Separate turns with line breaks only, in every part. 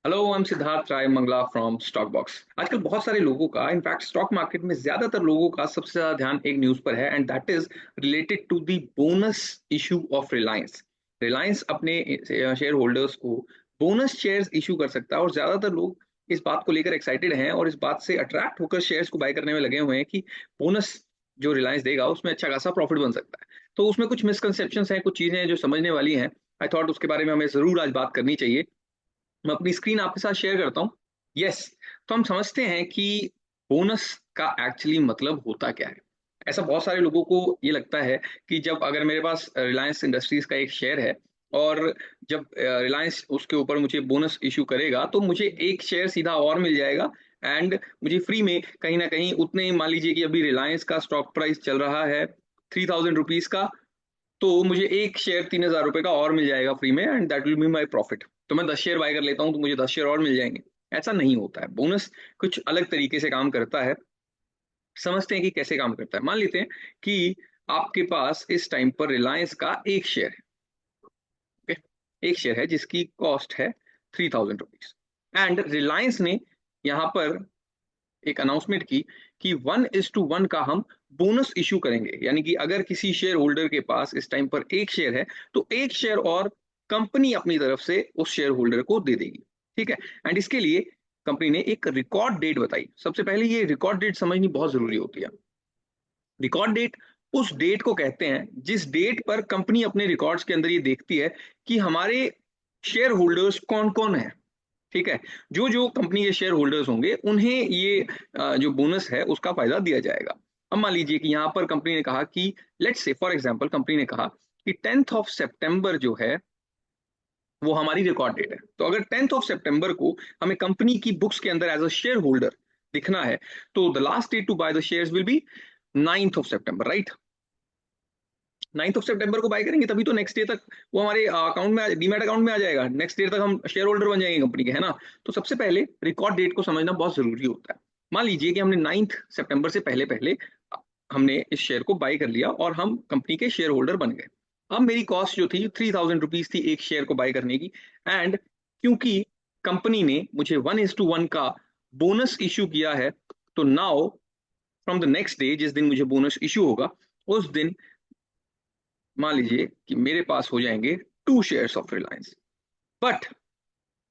Hello, I am Siddharth Rai Mangla from Stock Box. आजकल बहुत सारे लोगों का, इनफैक्ट स्टॉक मार्केट में ज्यादातर लोगों का सबसे ज्यादा ध्यान एक न्यूज पर है, and that is related to the bonus issue of Reliance. Reliance अपने शेयर होल्डर्स को बोनस शेयर्स इशू कर सकता है, और ज्यादातर लोग इस बात को लेकर एक्साइटेड हैं और इस बात से अट्रैक्ट होकर शेयर्स को बाय करने में लगे हुए हैं कि बोनस जो रिलायंस देगा उसमें अच्छा खासा प्रॉफिट बन सकता है। तो उसमें कुछ मिसकंसेप्शन हैं, कुछ चीजें हैं जो समझने वाली हैं। आई थॉट उसके बारे में हमें जरूर आज बात करनी चाहिए। मैं अपनी स्क्रीन आपके साथ शेयर करता हूँ। यस। तो हम समझते हैं कि बोनस का एक्चुअली मतलब होता क्या है। ऐसा बहुत सारे लोगों को ये लगता है कि जब अगर मेरे पास रिलायंस इंडस्ट्रीज का एक शेयर है, और जब रिलायंस उसके ऊपर मुझे बोनस इशू करेगा तो मुझे एक शेयर सीधा और मिल जाएगा, एंड मुझे फ्री में कहीं ना कहीं उतने ही, मान लीजिए कि अभी रिलायंस का स्टॉक प्राइस चल रहा है 3000 रुपीज का, तो मुझे एक शेयर 3000 रुपए का और मिल जाएगा फ्री में, and that will be my profit. तो मैं 10 शेयर बाय कर लेता हूँ तो मुझे 10 शेयर और मिल जाएंगे। ऐसा नहीं होता है। बोनस कुछ अलग तरीके से काम करता है। समझते हैं कि कैसे काम करता है। मान लेते हैं कि आपके पास इस टाइम पर रिलायंस का एक शेयर है। ओके, एक शेयर है जिसकी कॉस्ट है 3000 रुपीज, एंड रिलायंस ने यहाँ पर एक अनाउंसमेंट की कि 1:1 का हम बोनस इशू करेंगे। यानी कि अगर किसी शेयर होल्डर के पास इस टाइम पर एक शेयर है तो एक शेयर और कंपनी अपनी तरफ से उस शेयर होल्डर को दे देगी। ठीक है। एंड इसके लिए कंपनी ने एक रिकॉर्ड डेट बताई। सबसे पहले ये रिकॉर्ड डेट समझनी बहुत जरूरी होती है। रिकॉर्ड डेट उस डेट को कहते हैं जिस डेट पर कंपनी अपने रिकॉर्ड्स के अंदर ये देखती है कि हमारे शेयर होल्डर्स कौन कौन है। ठीक है। जो जो कंपनी के शेयर होल्डर्स होंगे उन्हें ये जो बोनस है उसका फायदा दिया जाएगा। अब मान लीजिए कि यहाँ पर कंपनी ने कहा कि let's say for example company ने कहा कि 10th of September जो है वो हमारी रिकॉर्ड डेट है। तो अगर 10th of September को हमें कंपनी की बुक्स के अंदर एज अ शेयर होल्डर दिखना है, तो the last date to buy the shares will be 9th of September, right. 9th of September को बाय करेंगे तभी तो नेक्स्ट डे तक वो हमारे अकाउंट में, डीमैट अकाउंट में आ जाएगा। नेक्स्ट डे तक हम शेयर होल्डर बन जाएंगे कंपनी के, है ना। तो सबसे पहले रिकॉर्ड डेट को समझना बहुत जरूरी होता है। मान लीजिए कि हमने 9th September से पहले पहले हमने इस शेयर को बाय कर लिया और हम कंपनी के शेयर होल्डर बन गए। अब मेरी कॉस्ट जो थी 3000 रुपीज थी एक शेयर को बाय करने की, एंड क्योंकि कंपनी ने मुझे 1:1 का बोनस इशू किया है, तो now from the next day, जिस दिन मुझे बोनस इशू होगा उस दिन मान लीजिए कि मेरे पास हो जाएंगे 2 शेयर्स ऑफ रिलायंस। बट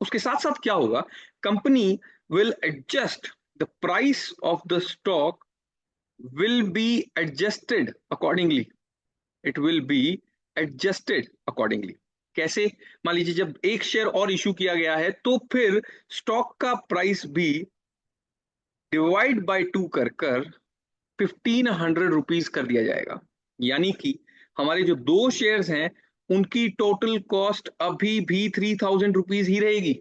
उसके साथ साथ क्या होगा, company will adjust the price of the stock, will be adjusted accordingly. It will be adjusted accordingly. कैसे? मान लीजिए जब एक शेयर और इशू किया गया है तो फिर स्टॉक का प्राइस भी डिवाइड बाय 2 कर कर 1500 रुपीज कर दिया जाएगा। यानी कि हमारे जो दो शेयर्स हैं उनकी टोटल कॉस्ट अभी भी 3000 रुपीज ही रहेगी।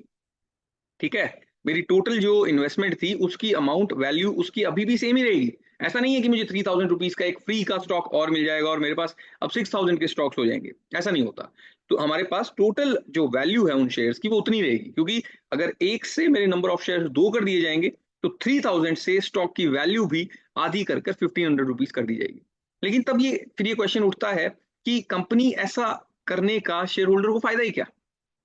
ठीक है। मेरी टोटल जो इन्वेस्टमेंट थी उसकी अमाउंट, वैल्यू उसकी अभी भी सेम ही रहेगी। ऐसा नहीं है कि मुझे 3000 रुपीज का एक फ्री का स्टॉक और मिल जाएगा और मेरे पास अब 6000 के स्टॉक्स हो जाएंगे। ऐसा नहीं होता। तो हमारे पास टोटल जो वैल्यू है उन शेयर्स की वो उतनी रहेगी, क्योंकि अगर एक से मेरे नंबर ऑफ शेयर्स दो कर दिए जाएंगे तो 3000 से स्टॉक की वैल्यू भी आधी कर कर 1500 रुपीज कर दी जाएगी। लेकिन तब ये फिर ये क्वेश्चन उठता है कि कंपनी ऐसा करने का शेयर होल्डर को फायदा ही क्या,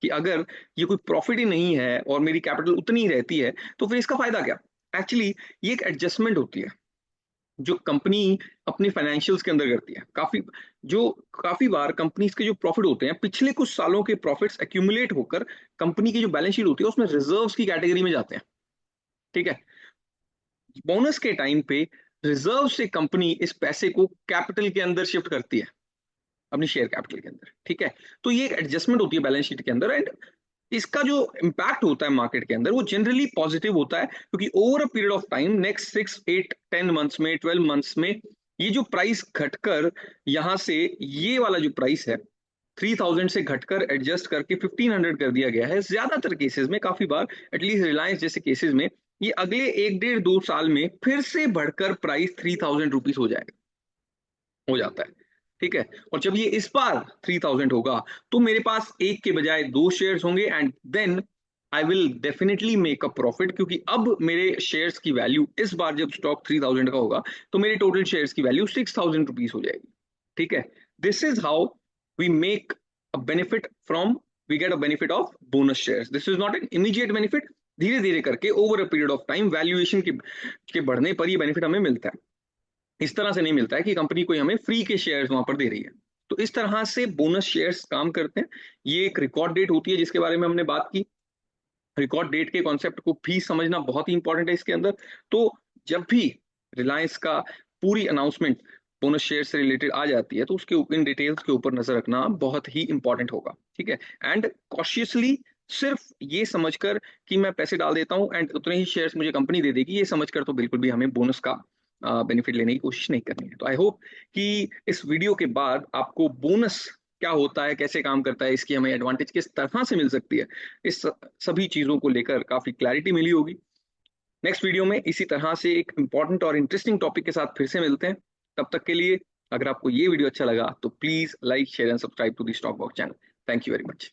कि अगर ये कोई प्रॉफिट ही नहीं है और मेरी कैपिटल उतनी ही रहती है तो फिर इसका फायदा क्या। एक्चुअली ये एक एडजस्टमेंट होती है जो कंपनी अपनी फाइनेंशियल्स के अंदर करती है। काफी बार कंपनीज के जो प्रॉफिट होते हैं पिछले कुछ सालों के प्रॉफिट्स एक्यूमुलेट होकर कंपनी की जो बैलेंस शीट होती है उसमें रिजर्व्स की कैटेगरी में जाते हैं। ठीक है। बोनस के टाइम पे रिजर्व से कंपनी इस पैसे को कैपिटल के अंदर शिफ्ट करती है, अपनी शेयर कैपिटल के अंदर। ठीक है। तो ये एक एडजस्टमेंट होती है बैलेंस शीट के अंदर, एंड इसका जो इम्पैक्ट होता है मार्केट के अंदर वो जनरली पॉजिटिव होता है, क्योंकि over a period of time, next 6 8 10 months में, 12 मंथ्स में, ये जो प्राइस घटकर यहां से, ये वाला जो प्राइस है 3000 से घटकर एडजस्ट करके 1500 कर दिया गया है। ज्यादातर केसेस में, काफी बार, एटलीस्ट रिलायंस जैसे केसेस में, ये अगले 1 1.5 2 साल में फिर से बढ़कर प्राइस 3000 रुपीज हो जाता है। ठीक है। और जब ये इस बार 3000 होगा तो मेरे पास एक के बजाय दो शेयर्स होंगे, and then I will definitely make a profit, क्योंकि अब मेरे शेयर्स की वैल्यू इस बार जब स्टॉक 3000 का होगा तो मेरे टोटल शेयर्स की वैल्यू 6000 रुपीज हो जाएगी। ठीक है। This is how we make a benefit from we get a benefit of bonus shares. This is not an immediate benefit. धीरे धीरे करके over a period of time valuation के बढ़ने पर ये बेनिफिट हमें मिलता है. इस तरह से नहीं मिलता है कि कंपनी कोई हमें फ्री के शेयर्स वहां पर दे रही है. तो इस तरह से बोनस शेयर्स काम करते हैं. ये एक रिकॉर्ड डेट होती है जिसके बारे में हमने बात की. रिकॉर्ड डेट के कॉन्सेप्ट को भी समझना बहुत ही इंपॉर्टेंट है इसके अंदर. तो जब भी रिलायंस का पूरी अनाउंसमेंट बोनस शेयर से रिलेटेड आ जाती है तो उसके इन डिटेल्स के ऊपर नजर रखना बहुत ही इंपॉर्टेंट होगा. ठीक है. एंड कॉशियसली सिर्फ ये समझकर कि मैं पैसे डाल देता हूं एंड उतने ही शेयर्स मुझे कंपनी दे देगी, ये समझकर तो बिल्कुल भी हमें बोनस का बेनिफिट लेने की कोशिश नहीं करनी है. तो आई होप कि इस वीडियो के बाद आपको बोनस क्या होता है, कैसे काम करता है, इसकी हमें एडवांटेज किस तरह से मिल सकती है, इस सभी चीजों को लेकर काफी क्लैरिटी मिली होगी. नेक्स्ट वीडियो में इसी तरह से एक इंपॉर्टेंट और इंटरेस्टिंग टॉपिक के साथ फिर से मिलते हैं. तब तक के लिए अगर आपको ये वीडियो अच्छा लगा तो please like share and subscribe to the Stock Box channel. Thank you very much.